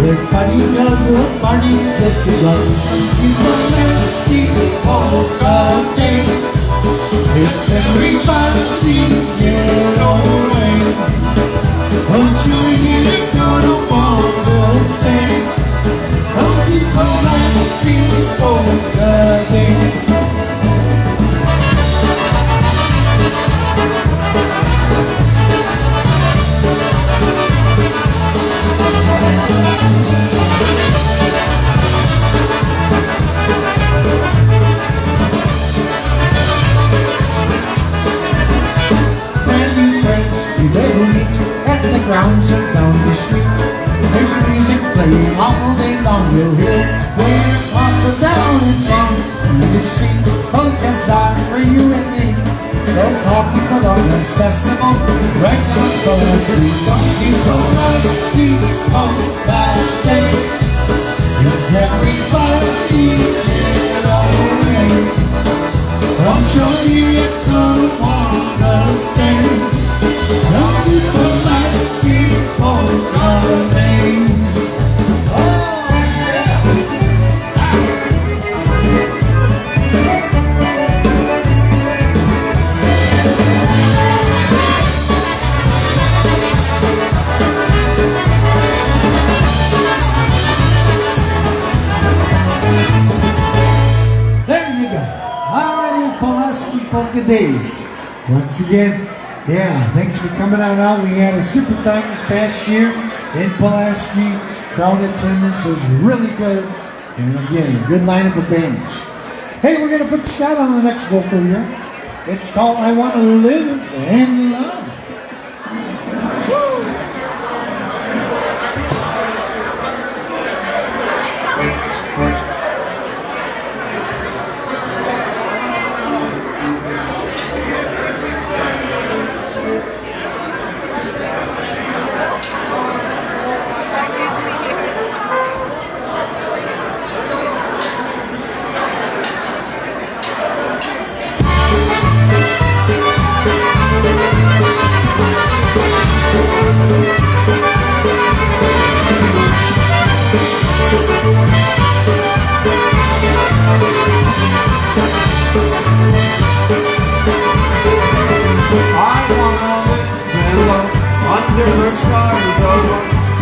Everybody does a party just to run. Keep on dancing all the day. It's everybody's getaway. Don't you hear it gonna wanna stay? Don't keep on dancing all the day. At the grounds and down the street, there's music playing all day long. You'll hear way across the town and song. You see, polkas are for you and me. They'll call people on this festival right on the street. Don't keep on the street on that day. If everybody get away, I'm sure you're gonna wanna stay. Don't keep on asking for the name. Oh, yeah. There you go. Alrighty, Pulaski Polka Days. Once again, yeah, thanks for coming on out. We had a super time this past year in Pulaski. Crowd attendance was really good. And again, good lineup of bands. Hey, we're going to put Scott on the next vocal here. It's called I Want to Live and Love. Under the stars of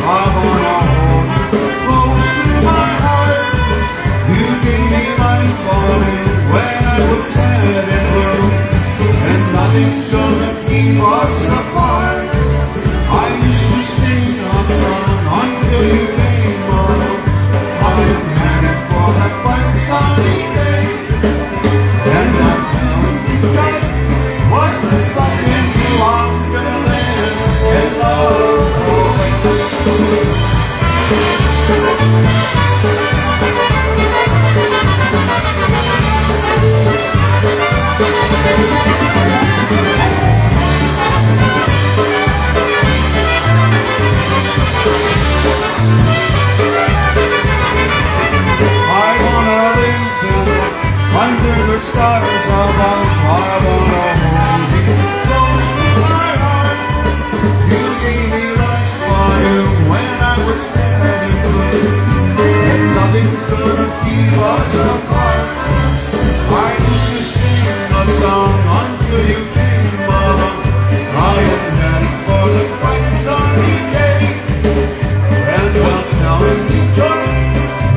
I wanna hold you close to my heart. You gave me life for me when I was sad and blue, and nothing's gonna keep us apart. I used to sing a song until you came along. I am headed for that bright sunny day, and I'm telling you just what the stuff in you I'm gonna live and love. Under the stars above, I wanna hold you close to my heart. You gave me life for you when I was sad and blue, and nothing's gonna keep us apart. I used to sing a song until you came along. I am headed for the bright sunny day, and I'm telling you just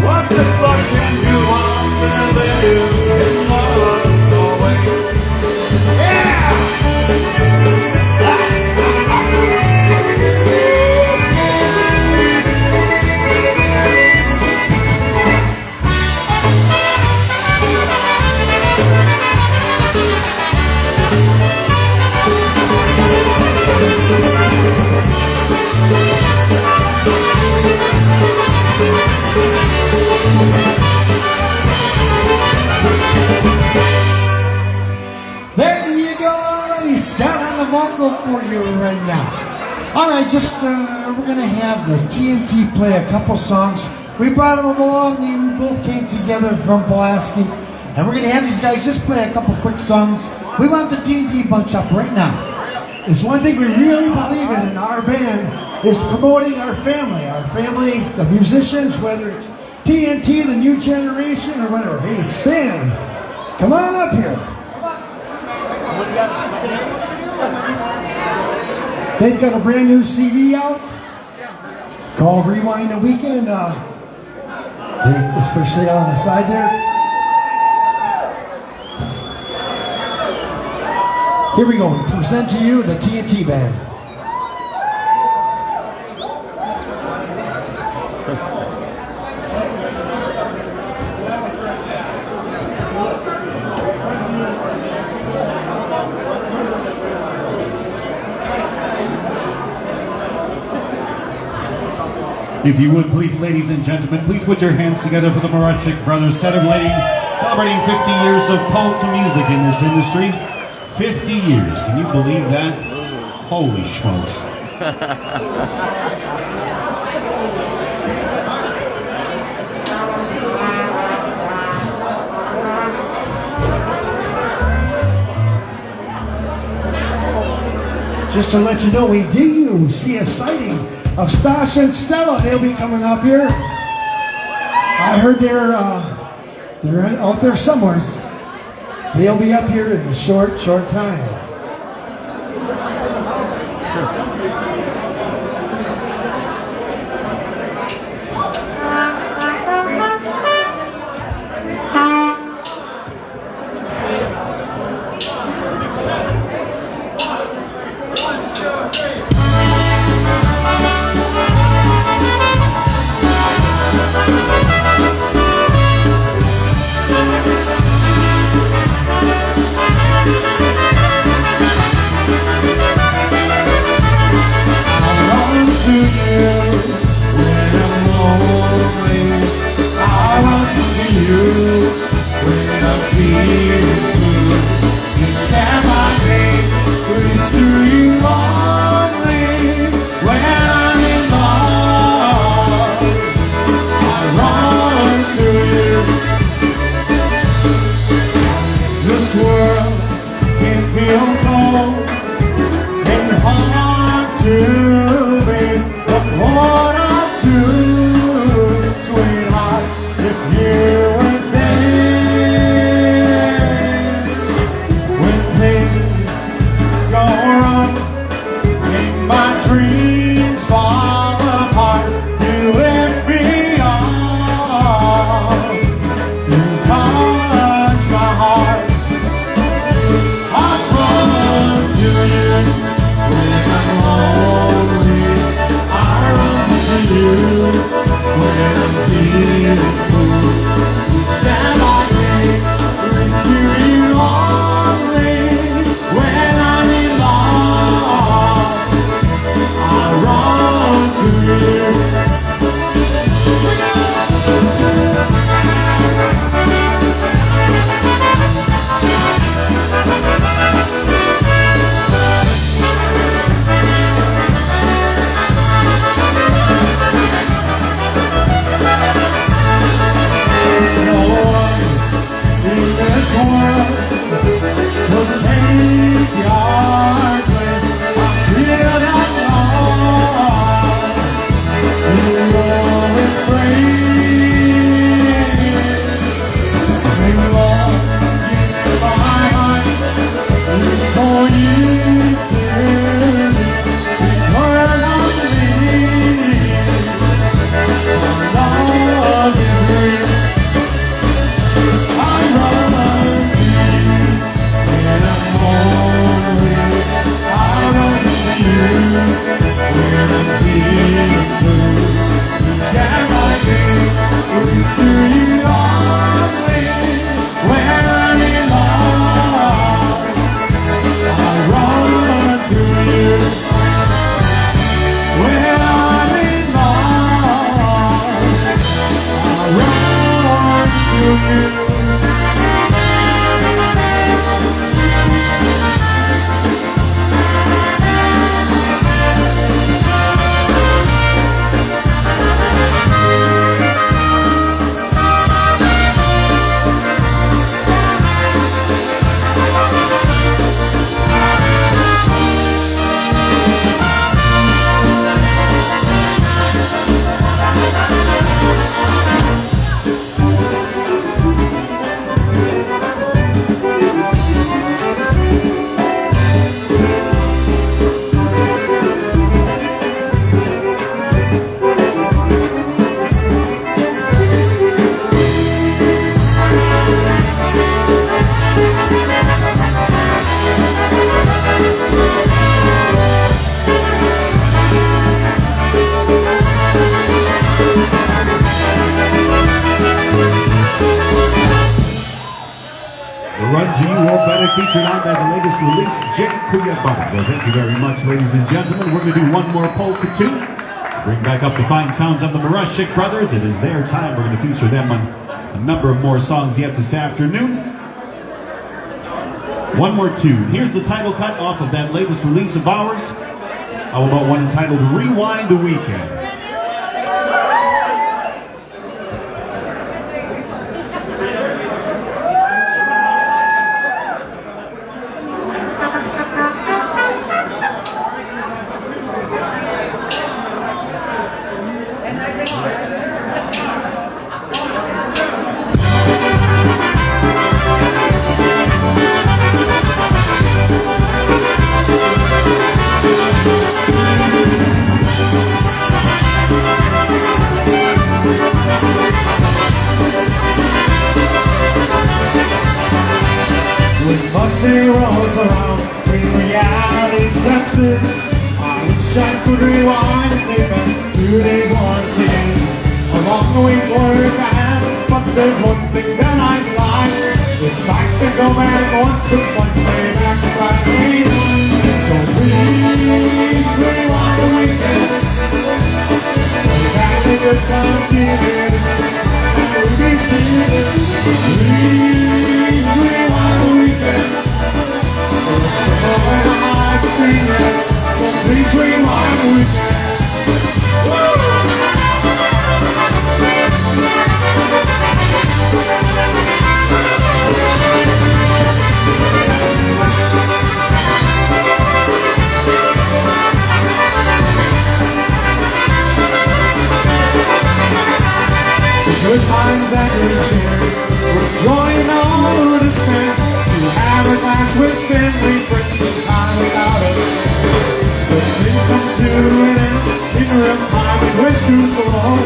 what the fuck can you want to live. There you go, already. Scott on the vocal for you right now. All right, we're going to have the TNT play a couple songs. We brought them along. We both came together from Pulaski. And we're going to have these guys just play a couple quick songs. We want the TNT bunch up right now. It's one thing we really believe in our band. is promoting our family, the musicians, whether it's TNT, the new generation, or whatever. Hey, Sam, come on up here. They've got a brand new CD out called Rewind the Weekend. It's for sale on the side there. Here we go. We present to you the TNT Band. If you would, please, ladies and gentlemen, please put your hands together for the Maroszek brothers celebrating 50 years of polka music in this industry. 50 years, can you believe that? Holy smokes. Just to let you know, we do see a sighting of Stas and Stella. They'll be coming up here. I heard they're out there somewhere. They'll be up here in a short time. Run to You Won't Bet It, featured on that latest release, Jake Kuya Buds. So thank you very much, ladies and gentlemen. We're going to do one more polka tune. Bring back up the fine sounds of the Maroszek brothers. It is their time. We're going to feature them on a number of more songs yet this afternoon. One more tune. Here's the title cut off of that latest release of ours. How about one entitled Rewind the Weekend? When Monday rolls around, when reality sets in, I wish I could rewind and take back 2 days once again. A long week work I had, but there's one thing that I'd like. If I could go back once or twice, way back if I ain't. So please rewind the weekend. We've had a good time feeling, and we'll be stealing. Please rewind the weekend. It's a moment I like feeling, so please rewind the weekend. Good times that we share, with joy and all to spare. To have a glass with family, friends, with time without us. But bring some to an end in real time and wish too slow.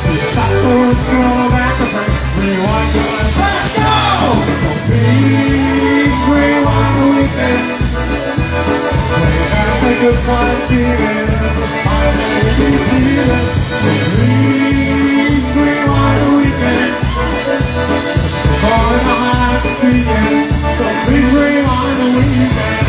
We stop for a scroll back to break, rewind the life. Let's go! So please rewind the weekend. Play back a good time feeling, this time that we be stealing. Please rewind the weekend. It's a far and a hard weekend, so please rewind the weekend.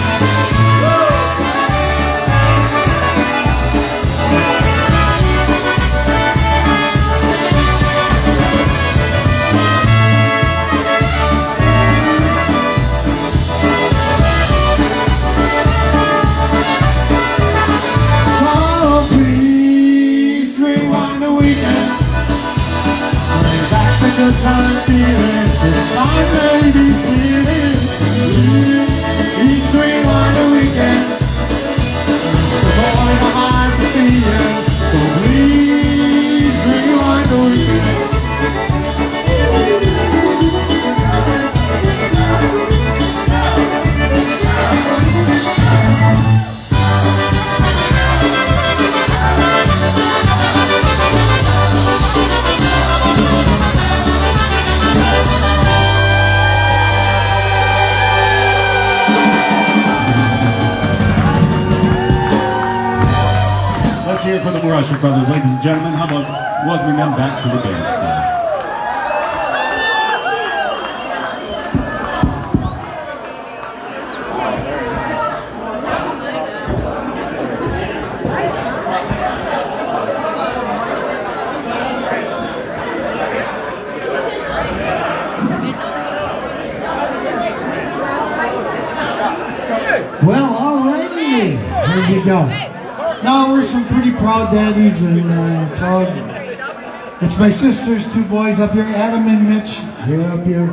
So please rewind the weekend. Bring back the good time feeling, just my baby's feeling. Please rewind the weekend. It's a boy behind the feeling, so please rewind the weekend. Let's hear it for the Maroszek brothers, ladies and gentlemen. How about welcoming them back to the bandstand? Well, alrighty, here you go. Now we're some pretty proud daddies and proud. It's my sister's two boys up here, Adam and Mitch. They're up here.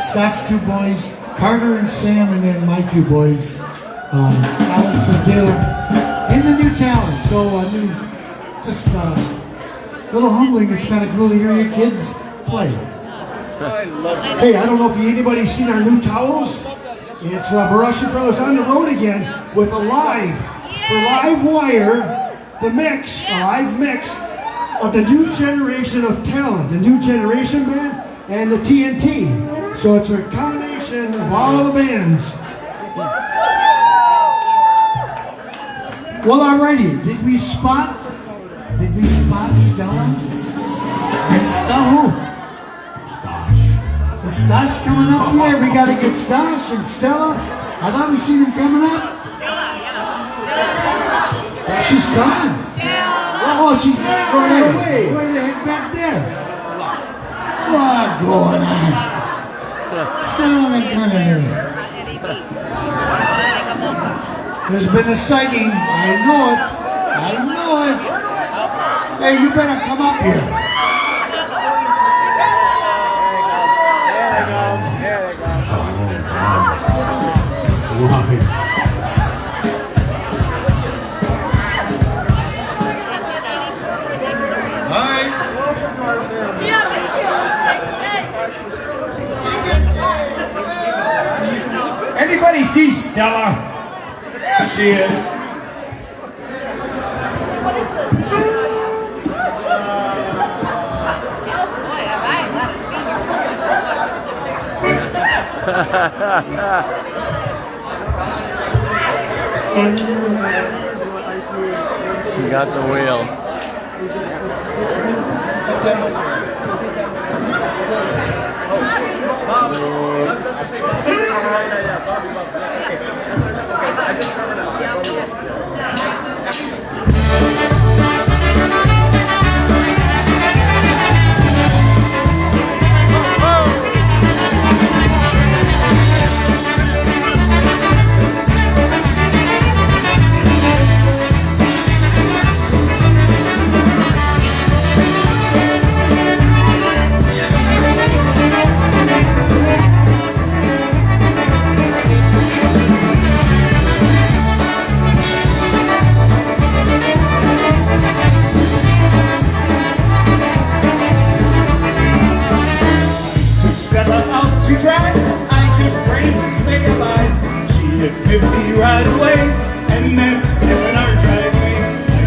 Scott's two boys, Carter and Sam, and then my two boys, Alex and Taylor, in the new talent. So I mean, just a little humbling. It's kind of cool to hear your kids play. Hey, I don't know if anybody's seen our new towels. It's Maroszek Brothers on the road again with a live wire, the mix, a live mix of the new generation of talent, the new generation band and the TNT. So it's a combination of all the bands. Well, alrighty, did we spot Stella? And Stella who? Stash. Stash coming up here. We gotta get Stash and Stella. I thought we seen him coming up. She's gone. Oh, she's right away. Way the heck back there. What going on? Sounding kind of new. There's been a sighting. I know it. I know it. Hey, you better come up here. Anybody see Stella? There she is. You got the wheel. Right away, and that's still in our driveway. I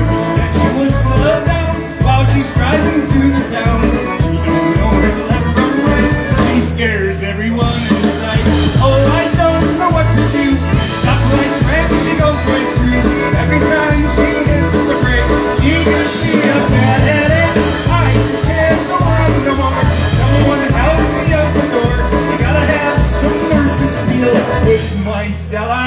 wish that she would slow down while she's driving to the town. She don't know her left from right. She scares everyone in sight. Oh, I don't know what to do. Stop right red, she goes right through. Every time she hits the brake, she gives me a bad headache. I can't go on no more. Someone help me out the door. You gotta have some nurses deal with my Stella.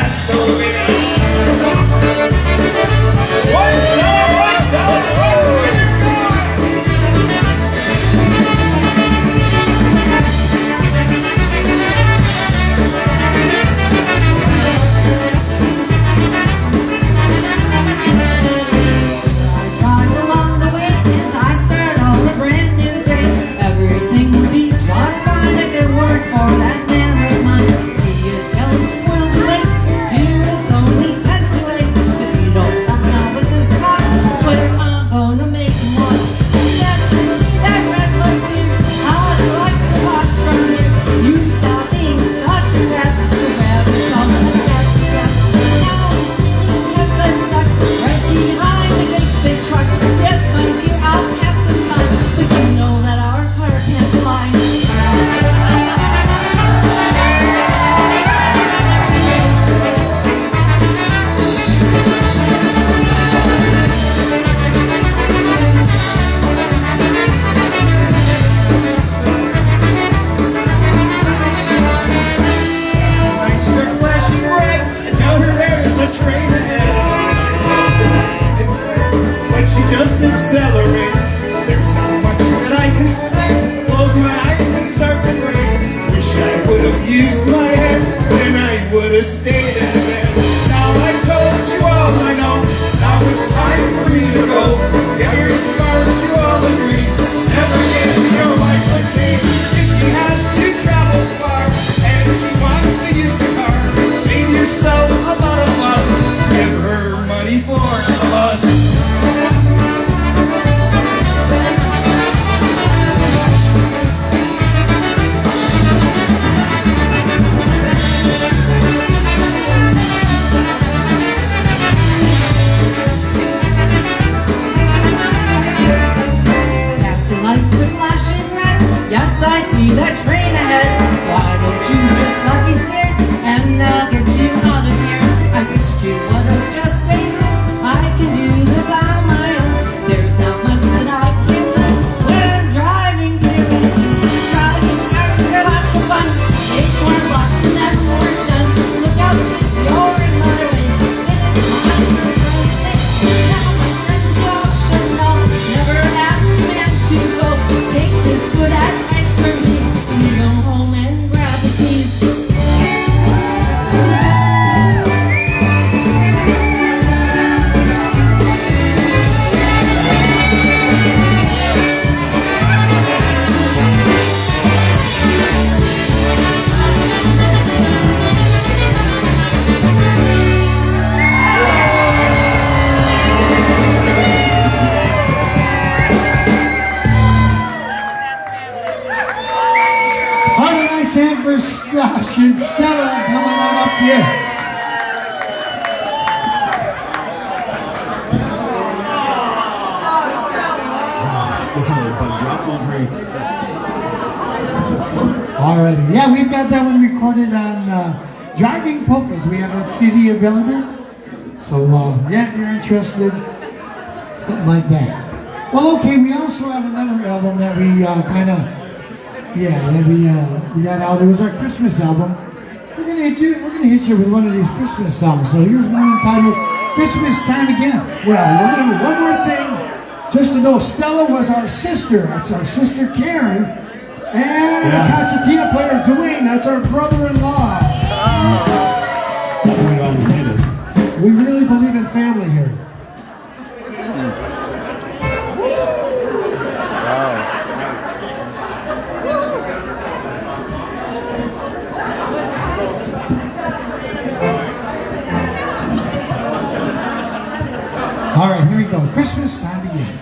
Just accelerates. There's not much that I can say. Close my eyes and start to pray. Wish I would have used my head, then I would have stayed in bed. Now I told you all I know. Now it's time for me to go. Yeah, you're smart, you all agree. Never give your wife a day. If she has to travel far and she wants to use the car, save yourself a lot of fuss. Give her money for a bus. Yes, I see that train ahead. Why don't you just let me steer, and I'll get you out of here. I wish you would have just stayed home. I can do this on my own. There's not much that I can do when I'm driving here with you. Driving after lots of fun. Quadruple drink. Alrighty. Yeah, we've got that one recorded on Driving Polkas. We have that CD available. So, yeah, if you're interested, something like that. Well, okay, we also have another album that we we got out. It was our Christmas album. We're gonna hit you with one of these Christmas songs. So here's one entitled Christmas Time Again. Well, remember one more thing, just to know Stella was our sister. That's our sister Karen. And the concertina player Dwayne, that's our brother-in-law. We really believe in family here. All right, here we go. Christmas Time Again.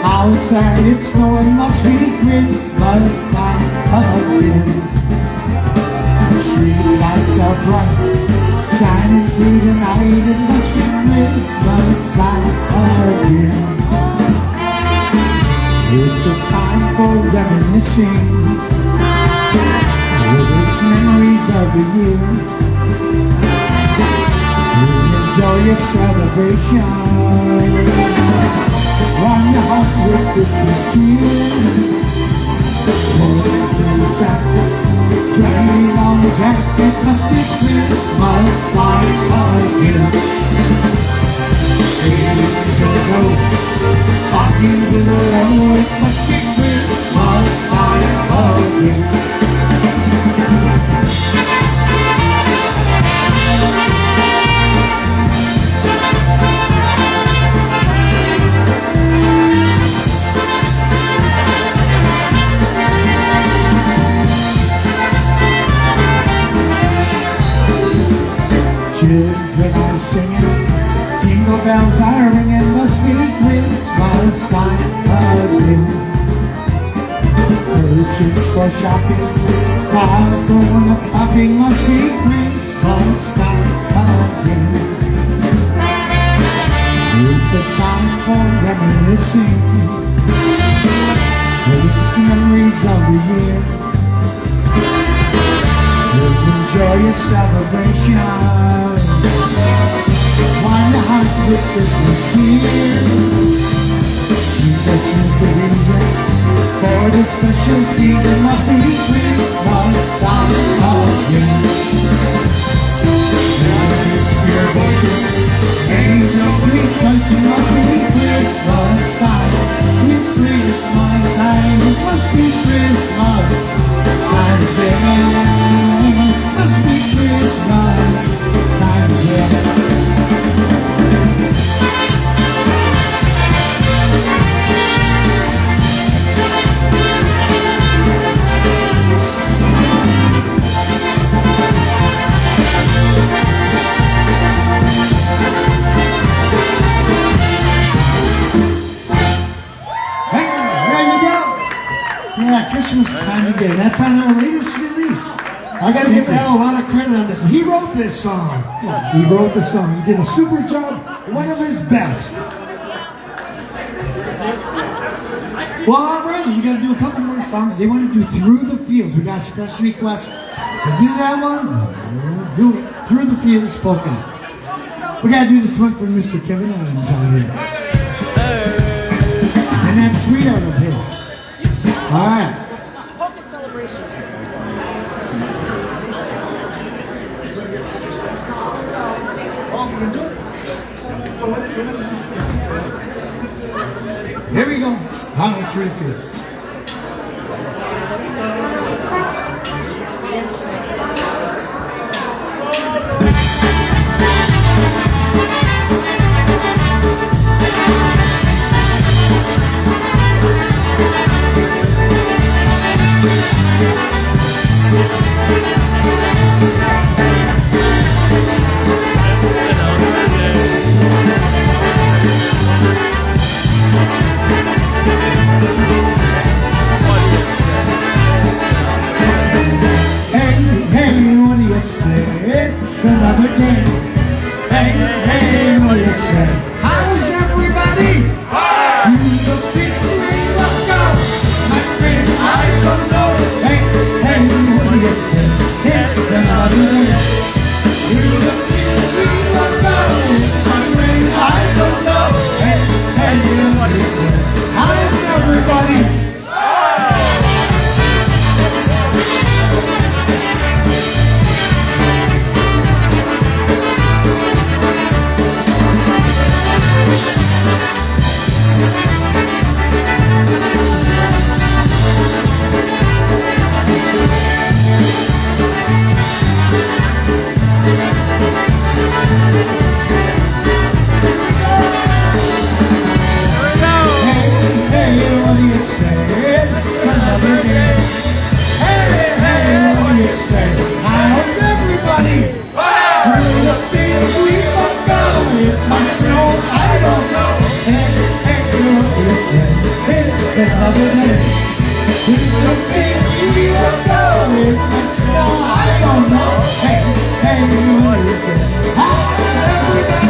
Outside it's snowing, must be Christmas time again. The street lights are bright, shining through the night. It must be Christmas time again. It's a time for reminiscing with its memories of the year. We enjoy a celebration. Run your heart with Christmas cheer. Rolling through the sack, dragging on the jack. It must be Christmas time again. Days ago, walking to the low. It must be Christmas time again. Children are singing, jingle bells are ringing, must be Christmas time again. Merchants for shopping, cars going up popping, must be Christmas time again. It's a time for reminiscing, with memories of the year. Enjoy your celebration. Wind the heart with Christmas cheer. Jesus is the reason for this special season. Must be Christmas time again. It's pure worship, angels rejoicing. Must be Christmas time. It's Christmas time. It must be Christmas time again. Must be Christmas time again. Hey, there you go. Yeah, Christmas time again. That's on our latest release. I gotta give Al a lot of credit on this. He wrote this song. He wrote the song. He did a super job, one of his best. Well, alright, we gotta do a couple more songs. They want to do Through the Fields. We got special requests to do that one. We'll do it. Through the Fields polka. We gotta do this one for Mr. Kevin Adams out here. And that sweetheart of his. Alright. Polka celebration. Here we go. Highway Through the Fields. Thank the feel good. I don't know. Hey, hey, you listen. Everybody.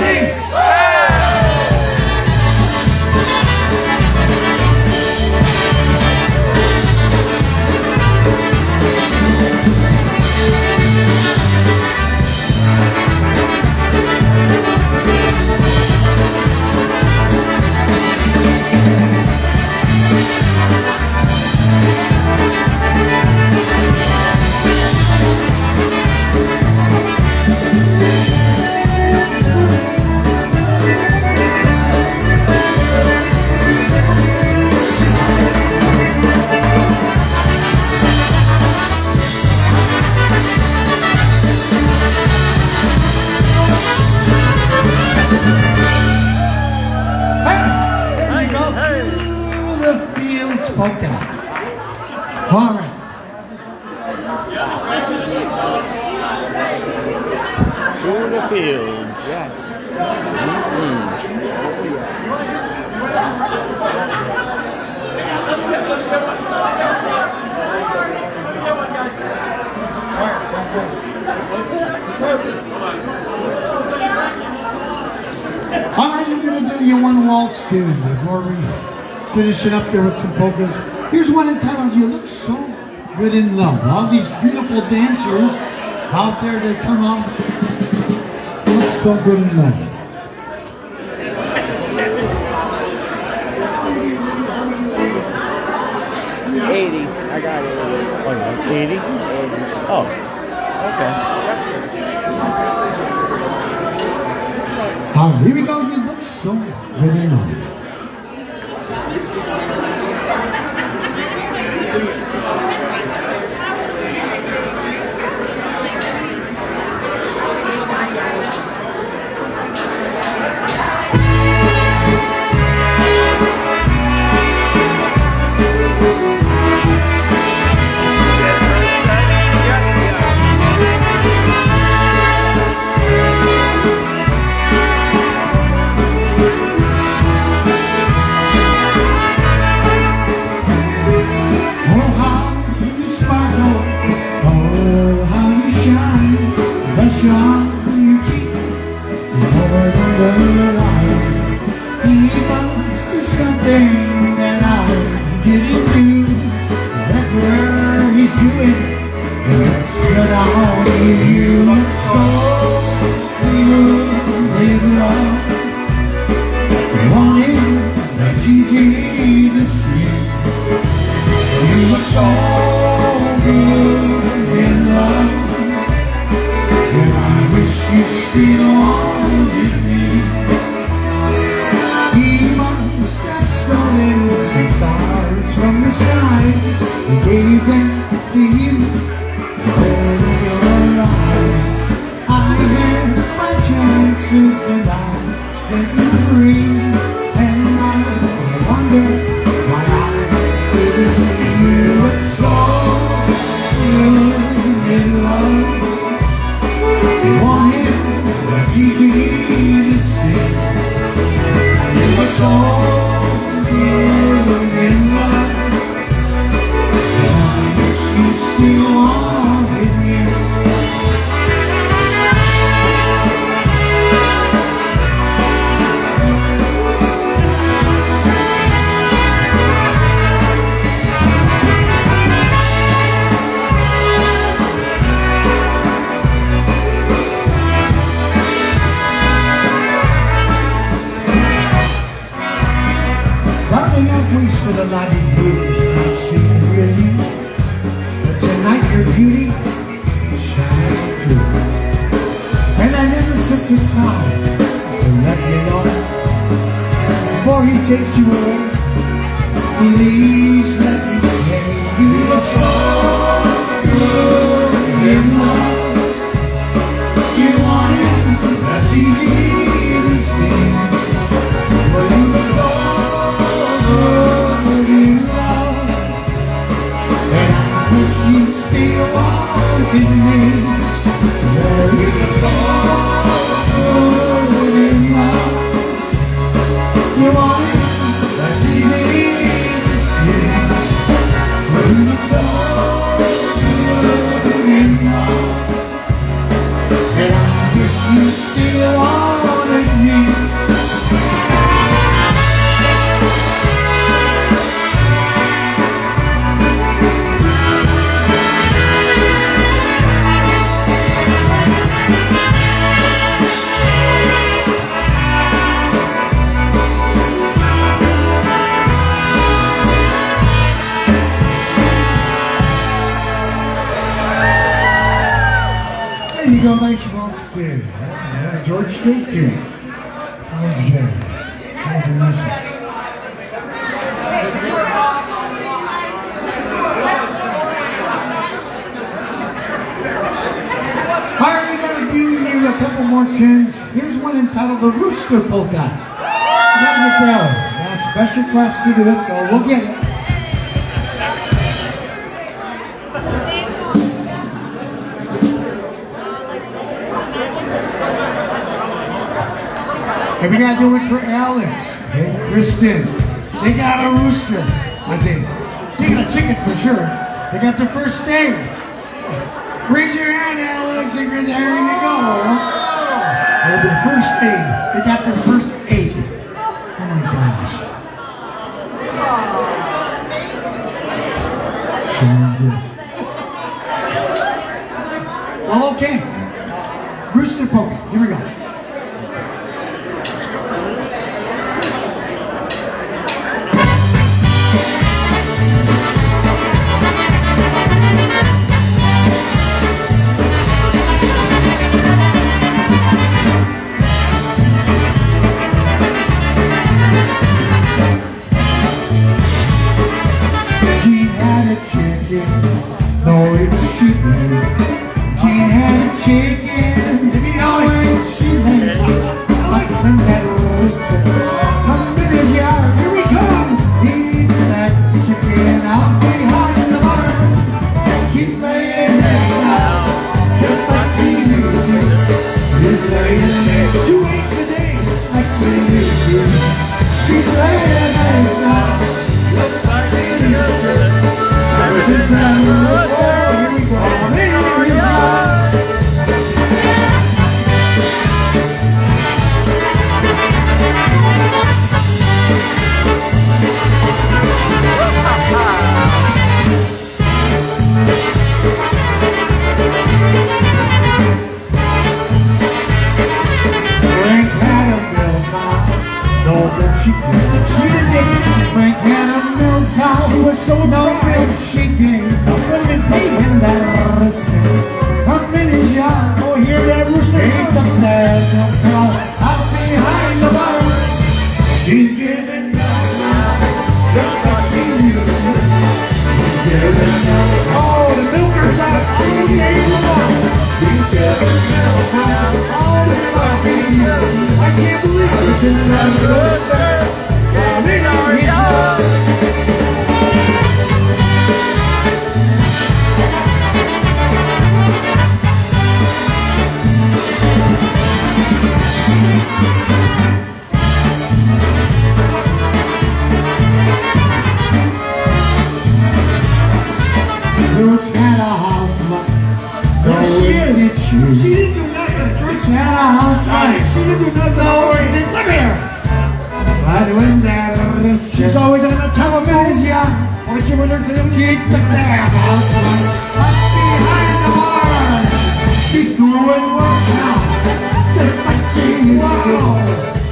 Polka. All right. Through the fields. Yes. All right, you're going to do your one waltz tune before we finish it up there with some polkas. Here's one entitled You Look So Good in Love. All these beautiful dancers out there, they come on. You look so good in love. I got it. Oh, 80? 80. Oh, okay. All right, here we go. You look so good in love. Wasted a lot of years not seeing with you, but tonight your beauty shines through. And I never took the time to let you know. Before he takes you away, please let me say you look so good in love. You want it, that's easy to see, but you look so good in love, and I wish you'd still walk in me. Yeah, you look so good in love. You want it, that's easy to see, but you told me, and I guess you still wanted me. There you go, nice waltz too. Yeah, George Strait too. Sounds good. Sounds amazing. Alright, we gotta do you a couple more tunes. Here's one entitled The Rooster Polka. You gotta get there. Yeah, special request to do it, so we'll get it. And we gotta do it for Alex and Kristen. They got a rooster, I think. They got a chicken for sure. They got their first aid. Raise your hand, Alex, and there you go. They have their first aid. They got their first aid. Oh my gosh. Sounds good. Well, okay. Rooster polka. Here we go. No, it's she made. She had a chicken. If you know it, she made. Like some that rooster. Come in his yard. Here he comes. Eat that chicken out behind the barn. She's laying eggs now, just like she used to. She's laying eggs 2 weeks a day, like she used to. She's laying eggs now, just like she used to. Since I'm here we go. Here we go. Frank had a milk cow. No, but she did. She did. Frank had a milk cow. She was so no she gave. When that rooster come in his yard, oh, hear that rooster? Ain't the bad milk cow out behind the barn. She's giving milk now, just like she used to. She's giving milk. Oh, the milkers out all day long. She's giving milk now, all day long. I can't believe it. Since that rooster come in his yard. Ruth had a house, there she is. She didn't do nothing. Ruth had a house, she didn't do nothing. No, look here. But when that rooster, she's always on the television, yeah. Watching with her film, keep the damn house up behind the barn. She's doing work now, just like she used to.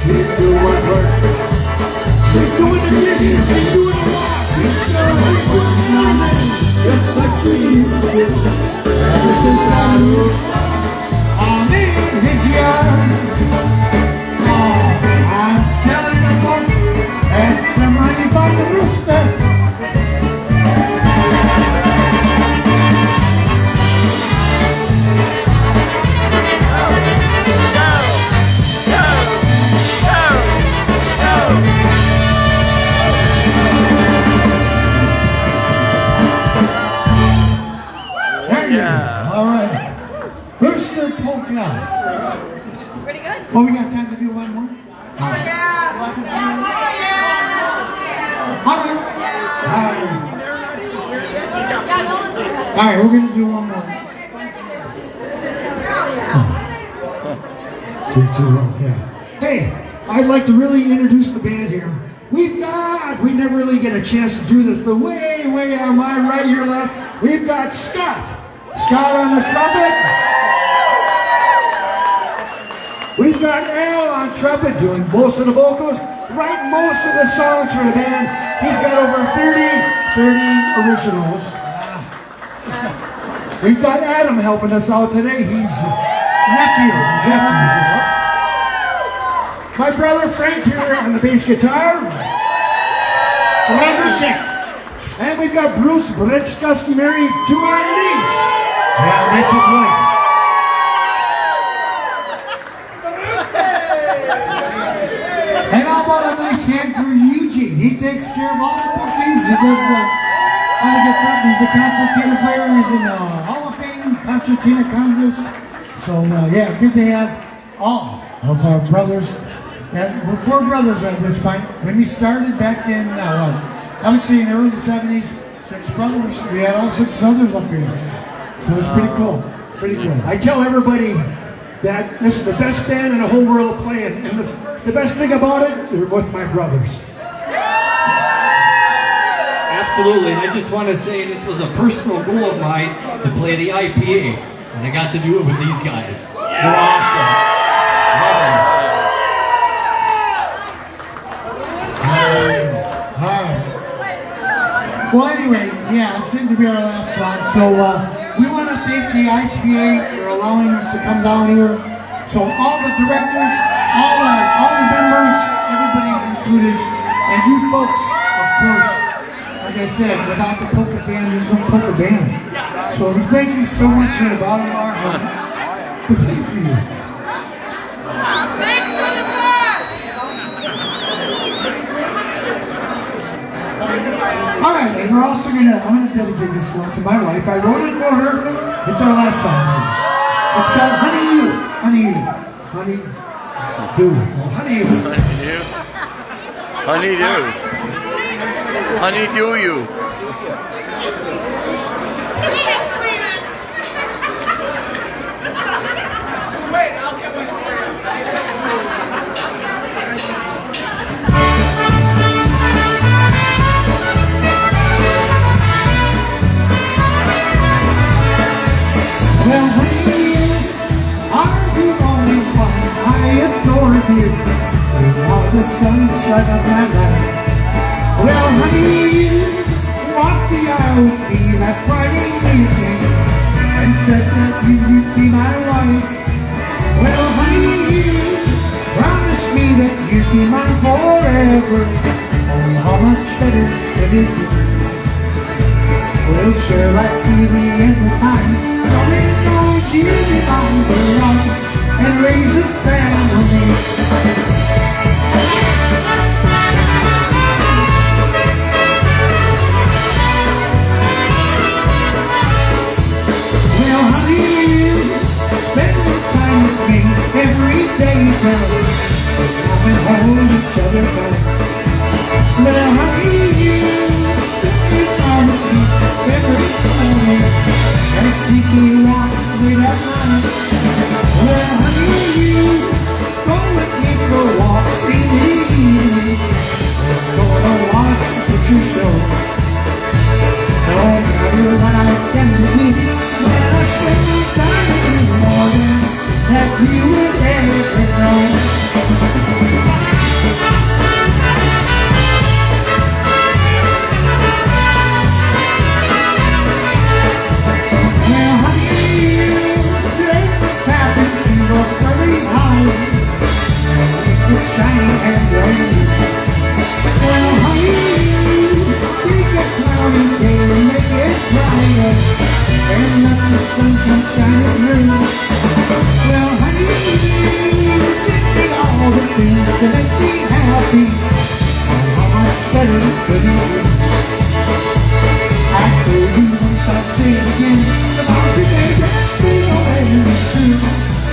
She's doing work. She's doing the dishes. She's doing the wash. She's doing work now, just like she used to. Ever since I moved, I'm in his yard. Oh, I'm telling you folks, that's the money by the rooster. Pretty good. Well, we got time to do one more? Oh, yeah. All right. right, we're gonna do one more. Yeah. Hey, I'd like to really introduce the band here. We never really get a chance to do this, but way on my right, your left, we've got Scott. Scott on the trumpet. We've got Al on trumpet doing most of the vocals, writing most of the songs for the band. He's got over 30 originals. We've got Adam helping us out today. He's nephew. My brother Frank here on the bass guitar. Maroszek. And we've got Bruce Britskusky married to our niece. Yeah, that's his wife. And how about a nice hand for Eugene? He takes care of all the bookings. He does all the good stuff. He's a concertina player. He's in the Hall of Fame Concertina Congress. So yeah, good to have all of our brothers. And we're four brothers at this point. When we started back in, I would say in the early 70s, 6 brothers. We had all 6 brothers up here. So it's pretty cool. Pretty cool. I tell everybody that this is the best band in the whole world playing. And the best thing about it, they're with my brothers. Absolutely, and I just want to say this was a personal goal of mine to play the IPA, and I got to do it with these guys. They're awesome. Love them. Alright. Well, anyway, yeah, it's going to be our last song. So we want to thank the IPA for allowing us to come down here. So all the directors, all the members, everybody included, and you folks, of course, like I said, without the polka band, there's no polka band. So thank you so much from the bottom of our heart to play for you. All right, and we're also I'm gonna dedicate this one to my wife. I wrote it for her. It's our last song. It's called Honey You. Honey You. Honey Do. Well, Honey You. Honey do. Honey do you. Well, honey, are the only one I adore you. You are the sunshine of my life. Well, honey, you walked the aisle with me that Friday evening and said that you would be my wife. Well, honey, you promised me that you'd be mine forever. Oh, how much better could it be? Well, sure, right to the end of time, nobody knows you belong to love and raise a family. Well, honey, you spend some time with me every day, girl. Laugh and hold each other tight. Well, honey, you spend time with me every morning and keep me walk late at night. Well, honey, you go with me for walks in the evening. Go to watch the picture show. No matter what I can do, when I spend my time with you more than that you would ever know. Well, honey, you take the path into a furry home. It's shiny and bright. Well, honey, you take a cloudy day and make it brighter, and let the sunshine shine through. Well, honey, you give me all the things that make me happy. Oh, how much better could it be? I told you once, I'll say it again, about today that we know it's true.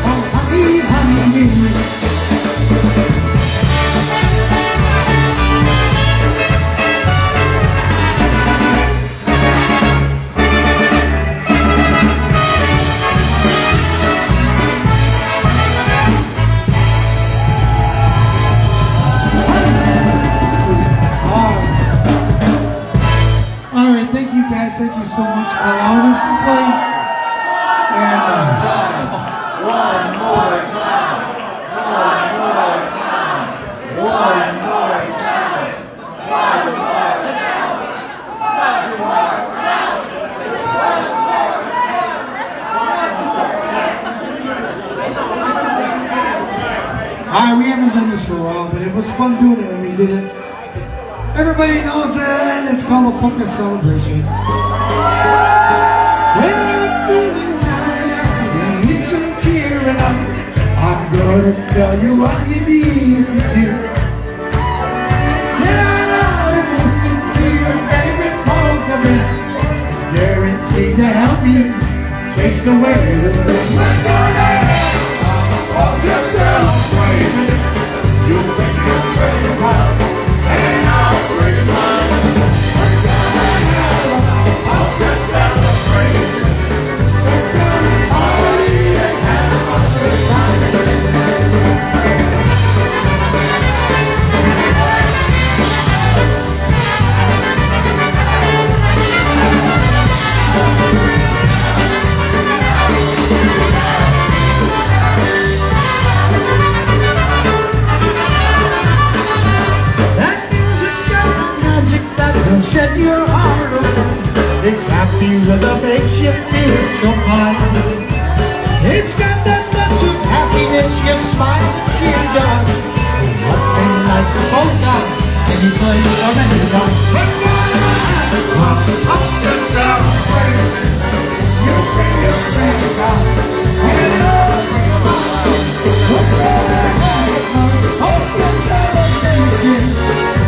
Oh, honey, honey, you. artist to play. And One more time. One more time. One more time. One more time. Alright, we haven't done this for a while, but it was fun doing it when we did it. Everybody knows it. It's called a polka celebration. When you're feeling down and you need some cheering up, I'm gonna tell you what you need to do. Get on out and listen to your favorite polka beat. It's guaranteed to help you chase away the blues. We're gonna have a polka celebration. You bring your friends out and I'll bring mine. We're gonna have a polka celebration. We're gonna party and have a good time. That music's got a magic that will set your heart open. It's happy rhythm, makes you feel so fine. It's got that touch of happiness, you smile and cheers up. Nothing like the polka, any place or any time. We're gonna have a polka celebration. You bring your friends out, and I'll bring mine. We're gonna have a polka celebration.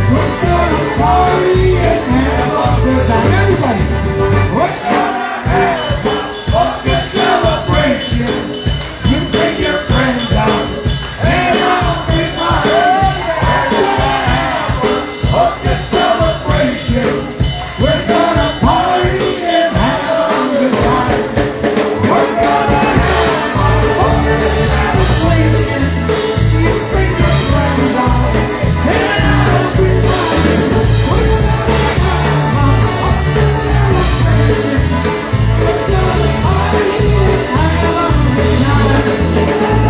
We're gonna party and have a good time. Everybody, we're gonna have a polka celebration. You bring your friends out, and I'll bring mine. We're gonna have a polka celebration. We're gonna party and have a good time. We're gonna have a polka celebration. You bring your friends out, and I'll bring mine. We're gonna have a polka celebration. We're gonna party and have a good time.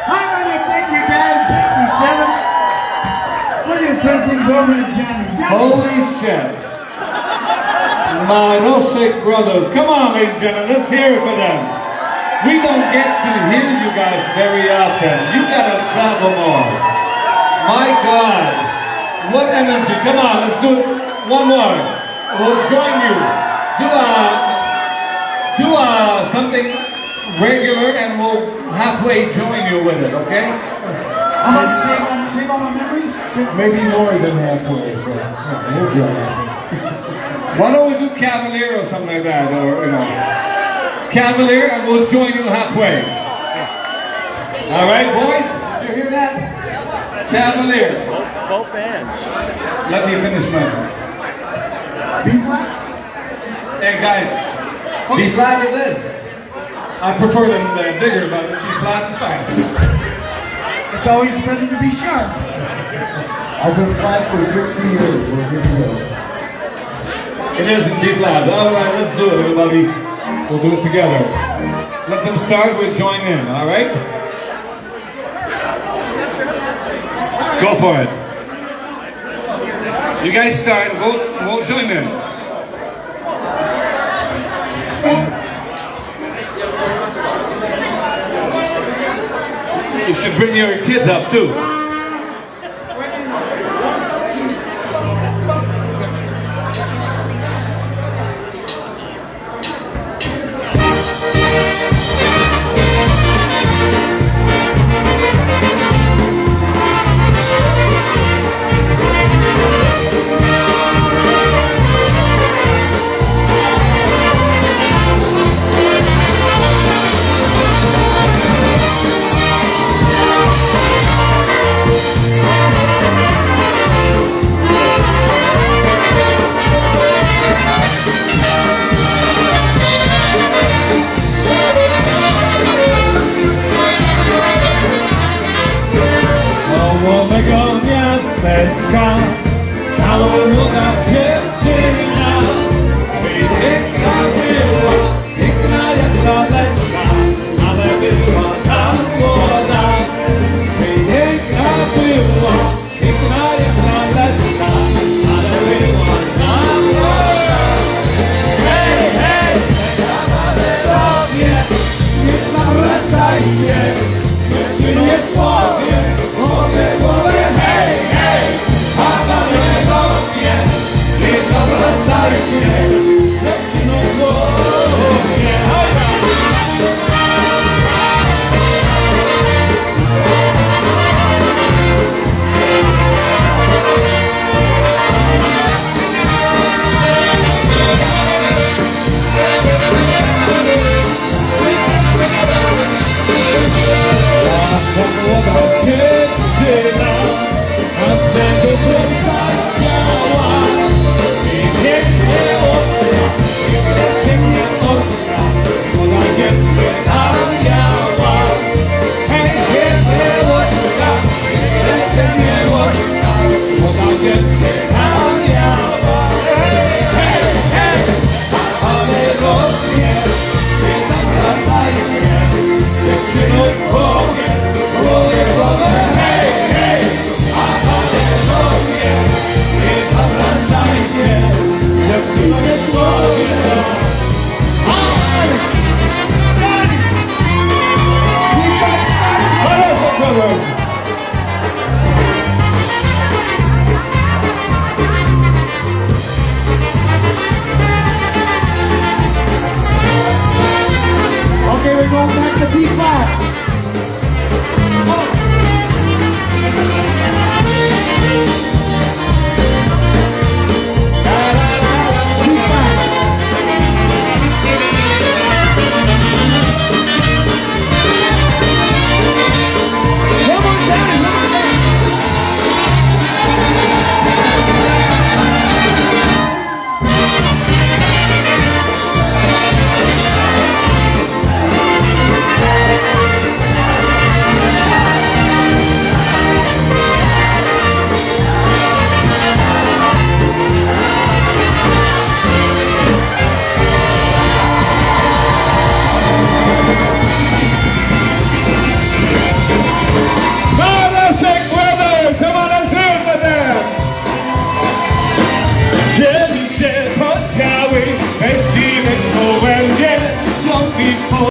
Alright, thank you guys. Thank you, Kevin. We're gonna turn things over to Johnny. Holy shit. Maroszek brothers. Come on, ladies and gentlemen. Let's hear it for them. We don't get to hear you guys very often. You gotta travel more. My God. What energy. Come on, let's do it one more. We'll join you. Do something regular and we'll halfway join you with it, okay? How about save all my memories? Maybe more than halfway, but yeah, we'll join. Why don't we do Cavalier or something like that, or you know, Cavalier, and we'll join you halfway. All right, boys, did you hear that? Cavalier. Both bands. Let me finish mine. B flat? Hey guys, B flat is this. I prefer them bigger, but B flat is fine. It's always better to be sharp. I've been flat for 60 years. We're good to go. It is in B flat. All right, let's do it, everybody. We'll do it together. Let them start. We'll join in. All right. Go for it. You guys start. We'll join in. You should bring your kids up too. Okay, we're going back to B flat.